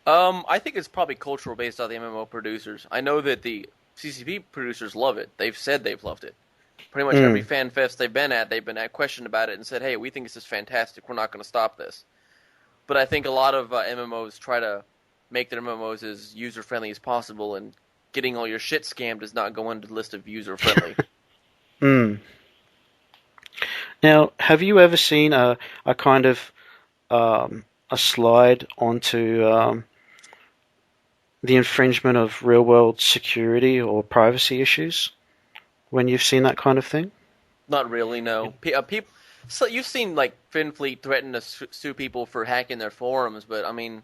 I think it's probably cultural based on the MMO producers. I know that the CCP producers love it. They've said they've loved it. Pretty much every Mm, fan fest they've been at questioned about it and said, "Hey, we think this is fantastic. We're not going to stop this." But I think a lot of MMOs try to make their MMOs as user friendly as possible, and getting all your shit scammed does not go into the list of user friendly. mm. Now, have you ever seen a kind of a slide onto the infringement of real world security or privacy issues when you've seen that kind of thing? Not really, no. People, so you've seen like FinFleet threaten to sue people for hacking their forums, but I mean,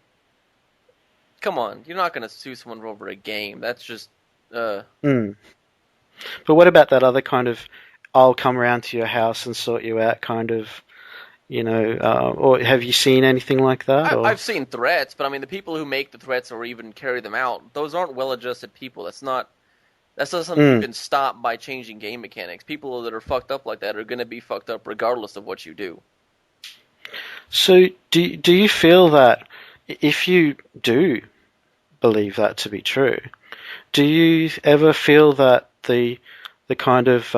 come on, you're not going to sue someone over a game. That's just Mm. But what about that other kind of I'll come around to your house and sort you out kind of, or have you seen anything like that? Or I've seen threats, but I mean, the people who make the threats or even carry them out, those aren't well-adjusted people. That's not something you mm. can stop by changing game mechanics. People that are fucked up like that are going to be fucked up regardless of what you do. So do you feel that if you do believe that to be true, do you ever feel that the kind of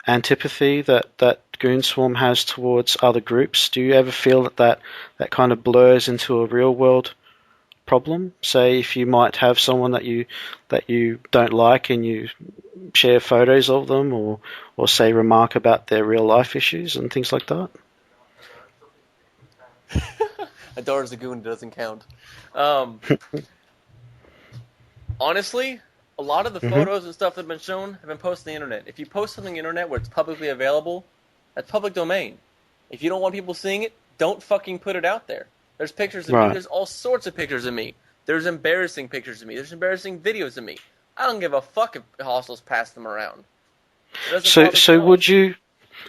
antipathy that Goonswarm has towards other groups, do you ever feel that kind of blurs into a real world problem? Say if you might have someone that you don't like and you share photos of them or say remark about their real life issues and things like that. A daughter's a goon doesn't count. Um, Honestly, a lot of the Hmm. photos and stuff that have been shown have been posted on the internet. If you post something on the internet where it's publicly available, that's public domain. If you don't want people seeing it, don't fucking put it out there. There's pictures of me. Right. There's all sorts of pictures of me. There's embarrassing pictures of me. There's embarrassing videos of me. I don't give a fuck if hostels pass them around. It doesn't So bother me at so all.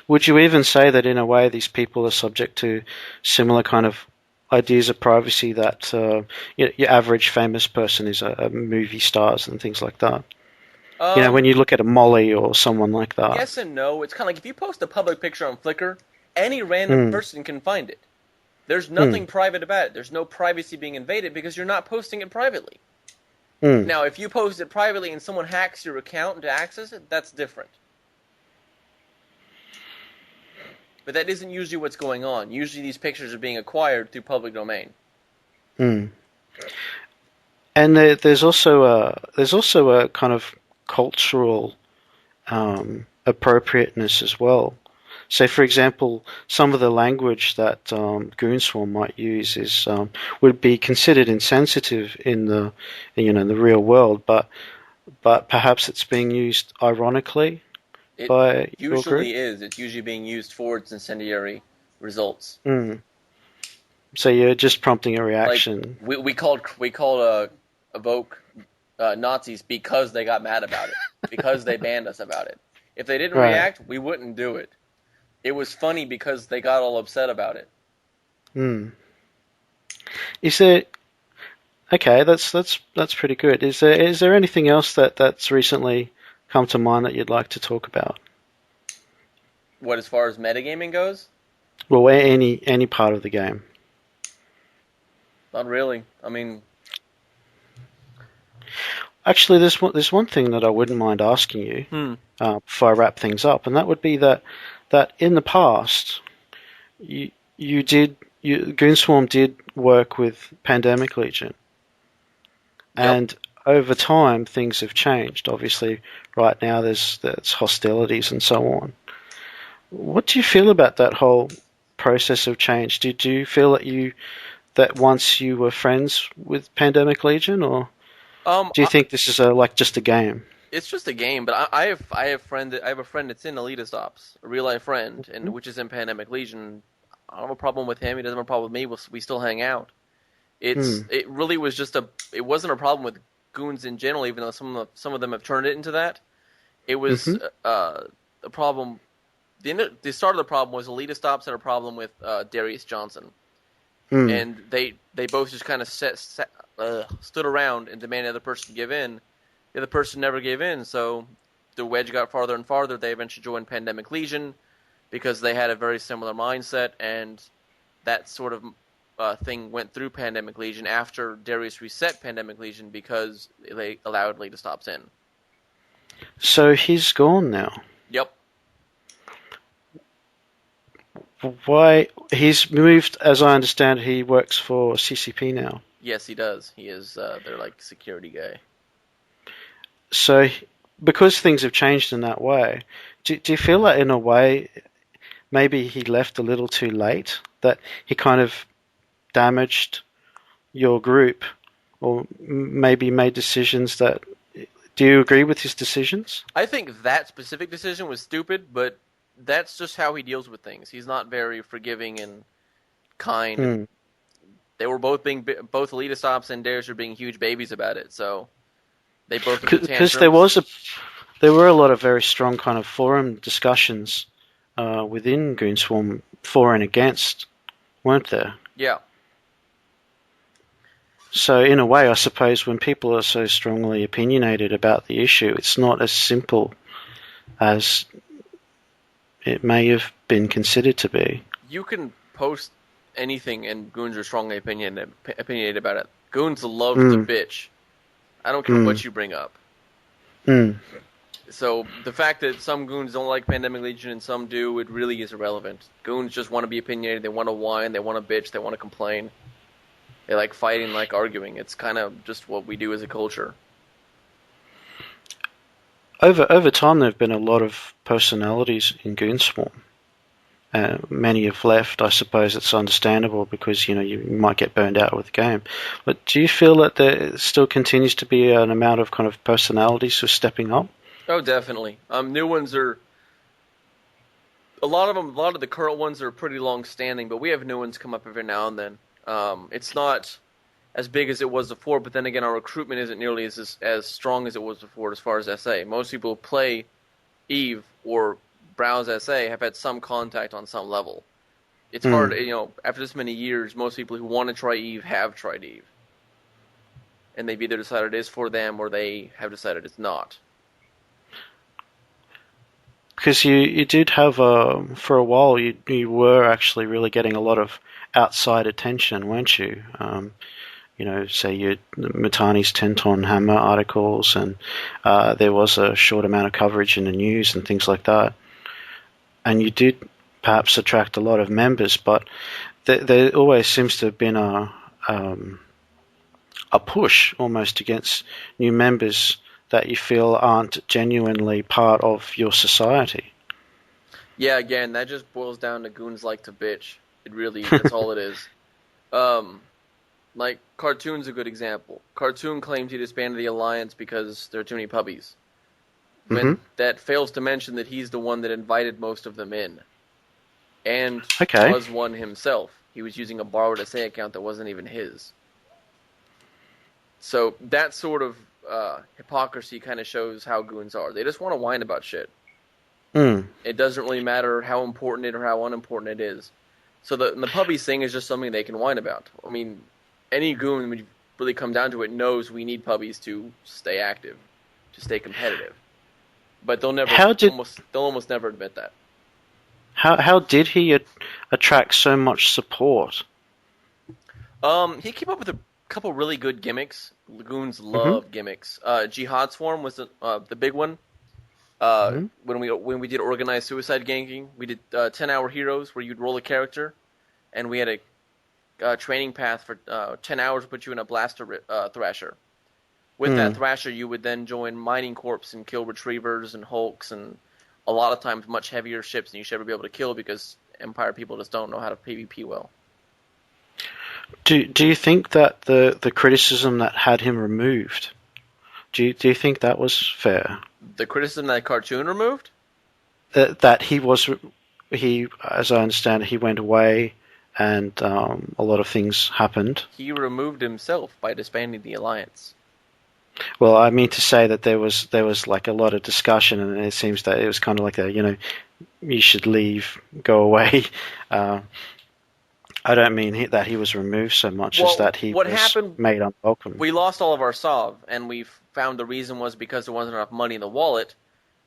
would you even say that in a way these people are subject to similar kind of ideas of privacy that your average famous person is a movie stars and things like that? When Um, you look at a Molly or someone like that. yes and no. It's kind of like if you post a public picture on Flickr, any random Mm, person can find it. There's mm, nothing private about it. There's no privacy being invaded because you're not posting it privately. mm. Now, if you post it privately and someone hacks your account to access it, that's different. But that isn't usually what's going on. Usually these pictures are being acquired through public domain. Mm. And there's also a kind of cultural appropriateness as well. So, for example, some of the language that Goonswarm might use is would be considered insensitive in the real world, but perhaps it's being used ironically It by your group. usually is. It's usually being used for its incendiary results. Mm. So you're just prompting a Like reaction. we called evoke Nazis because they got mad about it, because they banned us about it. If they didn't Right. react, we wouldn't do it. It was funny because they got all upset about it. Mm. Is there Okay, that's pretty good. Is there anything else that's recently come to mind that you'd like to talk about? What as far as metagaming goes? Well, any part of the game. Not really. I mean, Actually, there's one thing that I wouldn't mind asking you hmm. before I wrap things up, and that would be that in the past Goonswarm did work with Pandemic Legion, Yep. and over time things have changed. Obviously, right now there's hostilities and so on. What do you feel about that whole process of change? Did you feel that once you were friends with Pandemic Legion, or Um, do you I, think this is like just a game? it's just a game, but I have a friend that's in Elitist Ops, a real life friend, and which is in Pandemic Legion. I don't have a problem with him. He doesn't have a problem with me. We still hang out. Hmm. It really was just a. It wasn't a problem with goons in general, even though some of them have turned it into that. It was Mm-hmm. a problem. The start of the problem was Elitist Ops had a problem with Darius Johnson, Hmm. and they both just kind of stood around and demanded the other person give in. The other person never gave in, so the wedge got farther and farther. They eventually joined Pandemic Legion because they had a very similar mindset, and that sort of thing went through Pandemic Legion after Darius reset Pandemic Legion because they allowed Leader Stops in. So he's gone now. Yep. Why? He's moved, as I understand, he works for CCP now. Yes, he does. He is their like security guy. So, because things have changed in that way, do you feel that in a way maybe he left a little too late? That he kind of damaged your group, or maybe made decisions that... Do you agree with his decisions? I think that specific decision was stupid, but that's just how he deals with things. He's not very forgiving and kind. They were both Elite Stops and Darius were being huge babies about it, so they both took Because there were a lot of very strong kind of forum discussions within Goonswarm for and against, weren't there? Yeah. So in a way, I suppose when people are so strongly opinionated about the issue, it's not as simple as it may have been considered to be. You can post anything and Goons are strongly opinionated about it. Goons love the bitch. I don't care what you bring up. So the fact that some Goons don't like Pandemic Legion and some do, it really is irrelevant. Goons just want to be opinionated, they want to whine, they want to bitch, they want to complain. They like fighting, like arguing. It's kind of just what we do as a culture. Over time, there have been a lot of personalities in Goonswarm. Many have left. I suppose it's understandable because you might get burned out with the game. But do you feel that there still continues to be an amount of kind of personalities who are stepping up? Oh, definitely. New ones are... A lot of the current ones are pretty long-standing, but we have new ones come up every now and then. It's not as big as it was before, but then again, our recruitment isn't nearly as strong as it was before as far as SA. Most people who play EVE or browse SA have had some contact on some level. It's hard, after this many years, most people who want to try EVE have tried EVE. And they've either decided it is for them or they have decided it's not. Because you did have, for a while, you were actually really getting a lot of outside attention, weren't you? Say your Matani's Tenton Hammer articles, and there was a short amount of coverage in the news and things like that. And you did perhaps attract a lot of members, but there always seems to have been a push almost against new members that you feel aren't genuinely part of your society. Yeah, again, that just boils down to Goons like to bitch. It really, that's all it is. Like, Cartoon's a good example. Cartoon claims he disbanded the Alliance because there are too many puppies. When that fails to mention that he's the one that invited most of them in. And was one himself. He was using a borrowed SA account that wasn't even his. So that sort of hypocrisy kind of shows how Goons are. They just want to whine about shit. It doesn't really matter how important it or how unimportant it is. So the puppies thing is just something they can whine about. I mean, any Goon, when you really come down to it, knows we need puppies to stay active, to stay competitive. But they'll almost never admit that. How did he attract so much support? He came up with a couple really good gimmicks. Goons love gimmicks. Jihad Swarm was the big one. When we did organized suicide ganking, we did 10-hour heroes where you'd roll a character, and we had a training path for 10 hours to put you in a blaster thrasher. With that thrasher, you would then join mining corps and kill retrievers and hulks and a lot of times much heavier ships than you should ever be able to kill because Empire people just don't know how to PvP well. Do you think that the criticism that had him removed, do you think that was fair? The criticism that Cartoon removed? That he, as I understand it, he went away and a lot of things happened. He removed himself by disbanding the Alliance. Well, I mean to say that there was like a lot of discussion, and it seems that it was kind of like you should leave, go away. I don't mean that he was removed so much as that he was made unwelcome. We lost all of our SOV, and we found the reason was because there wasn't enough money in the wallet,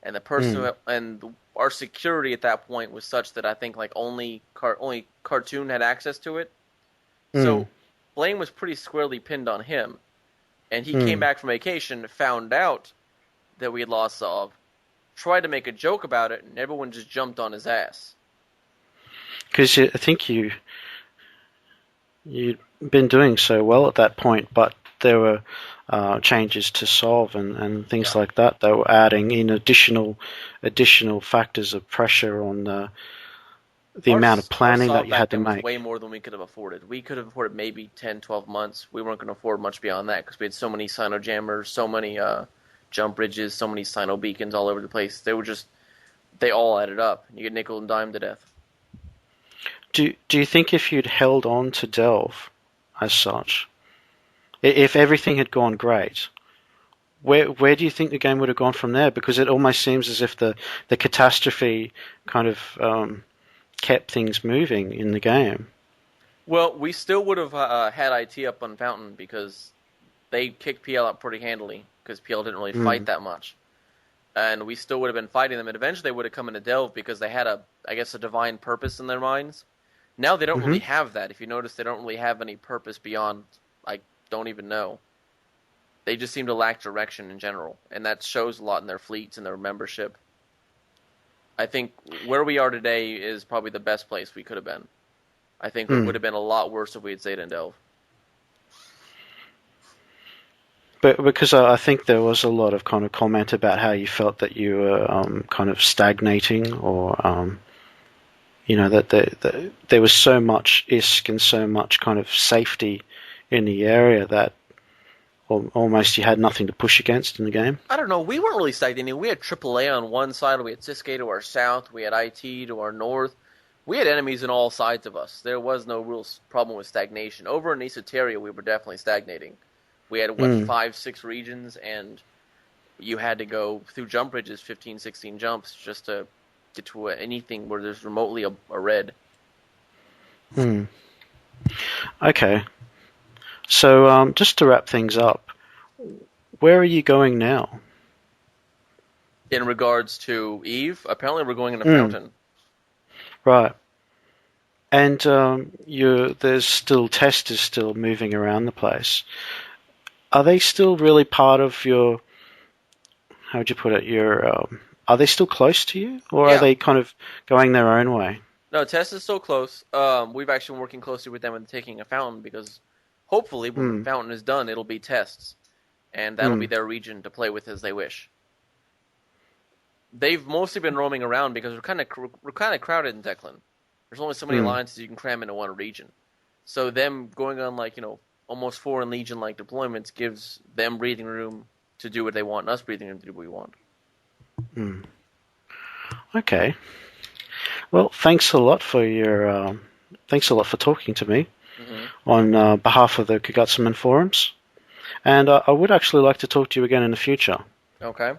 and the person our security at that point was such that I think like only Cartoon had access to it. Mm. So blame was pretty squarely pinned on him. And he came Mm. back from vacation, found out that we had lost Solve, tried to make a joke about it, and everyone just jumped on his ass. Because I think you'd been doing so well at that point, but there were changes to solve and things Yeah. like that. They were adding in additional factors of pressure on the Our, amount of our planning that solve you back had to then was way make. more than we could have afforded. We could have afforded maybe 10, 12 months. We weren't going to afford much beyond that because we had so many Sino jammers, so many jump bridges, so many Sino beacons all over the place. They all added up. You get nickel and dime to death. Do you think if you'd held on to Delve as such, if everything had gone great, where do you think the game would have gone from there? Because it almost seems as if the catastrophe kind of kept things moving in the game. Well, we still would have had IT up on Fountain because they kicked PL out pretty handily because PL didn't really fight Mm. that much. And we still would have been fighting them, and eventually they would have come into Delve because they had a divine purpose in their minds. Now they don't really Hmm. have that. If you notice, they don't really have any purpose beyond, I don't even know. They just seem to lack direction in general, and that shows a lot in their fleets and their membership. I think where we are today is probably the best place we could have been. I think it would Mm. have been a lot worse if we had stayed in Delve. But because I think there was a lot of kind of comment about how you felt that you were kind of stagnating, or that there was so much ISK and so much kind of safety in the area that almost you had nothing to push against in the game. I don't know. We weren't really stagnating. We had AAA on one side. We had Siske to our south. We had IT to our north. We had enemies on all sides of us. There was no real problem with stagnation. Over in Esoteria, we were definitely stagnating. We had, Mm. 5, 6 regions, and you had to go through jump bridges, 15, 16 jumps, just to get to anything where there's remotely a red. Mm. Okay. So just to wrap things up, where are you going now? In regards to Eve, apparently we're going in a Mm. fountain. Right. And there's still testers still moving around the place. Are they still really part of your? How would you put it? Are they still close to you, or are Yeah. they kind of going their own way? No, Tess is so close. We've actually been working closely with them and taking a fountain because hopefully when the Hmm. fountain is done, it'll be tests, and that'll Hmm. be their region to play with as they wish. They've mostly been roaming around because we're kind of crowded in Declan. There's only so many Hmm. alliances you can cram into one region. So them going on almost foreign legion like deployments gives them breathing room to do what they want, and us breathing room to do what we want. Hmm. Okay. Well, thanks a lot for talking to me Hmm. on behalf of the Kugutsumen forums, and I would actually like to talk to you again in the future. Okay.